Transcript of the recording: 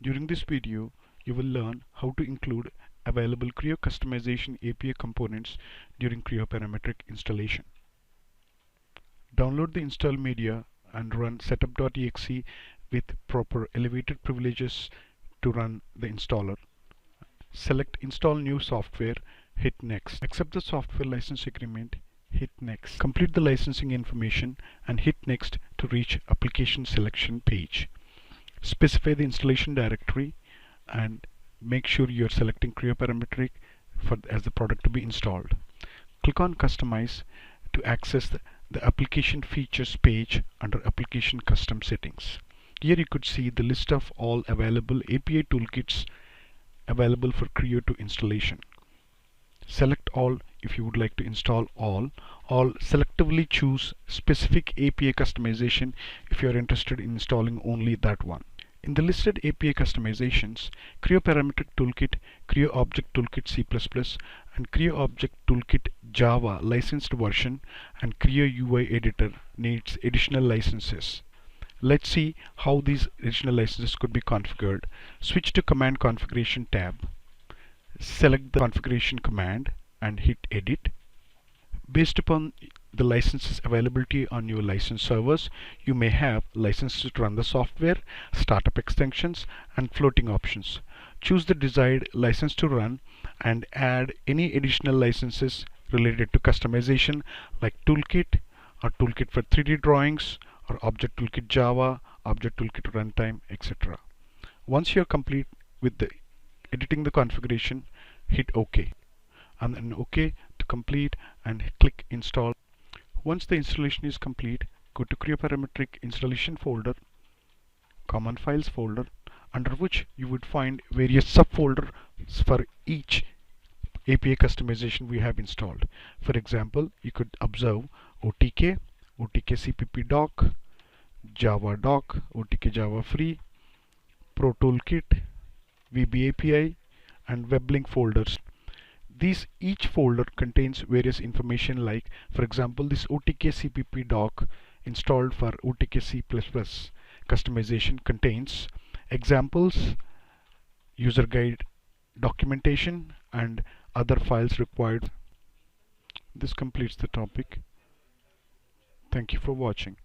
During this video, you will learn how to include available Creo customization API components during Creo Parametric installation. Download the install media and run setup.exe with proper elevated privileges to run the installer. Select Install New Software, hit Next. Accept the software license agreement, hit Next. Complete the licensing information and hit Next to reach Application Selection page. Specify the installation directory and make sure you're selecting Creo Parametric as the product to be installed. Click on Customize to access the Application Features page under Application Custom Settings. Here you could see the list of all available API toolkits available for Creo to installation. Select all if you would like to install all, or selectively choose specific API customization if you are interested in installing only that one. In the listed API customizations, Creo Parametric Toolkit, Creo Object Toolkit C++, and Creo Object Toolkit Java licensed version and Creo UI Editor needs additional licenses. Let's see how these additional licenses could be configured. Switch to Command Configuration tab. Select the configuration command and hit Edit. Based upon the licenses availability on your license servers, you may have licenses to run the software, startup extensions, and floating options. Choose the desired license to run and add any additional licenses related to customization like Toolkit or Toolkit for 3D drawings or Object Toolkit Java, Object Toolkit Runtime, etc. Once you are complete with the editing the configuration, hit OK. And then OK to complete and click Install. Once the installation is complete, go to Creo Parametric Installation folder, Common Files folder, under which you would find various subfolders for each API customization we have installed. For example, you could observe OTK, OTK CPP doc, Java doc, OTK Java free, Pro Toolkit, VB API, and WebLink folders. Each folder contains various information like, for example, this OTK CPP doc installed for OTK C++ customization contains examples, user guide documentation, and other files required. This completes the topic. Thank you for watching.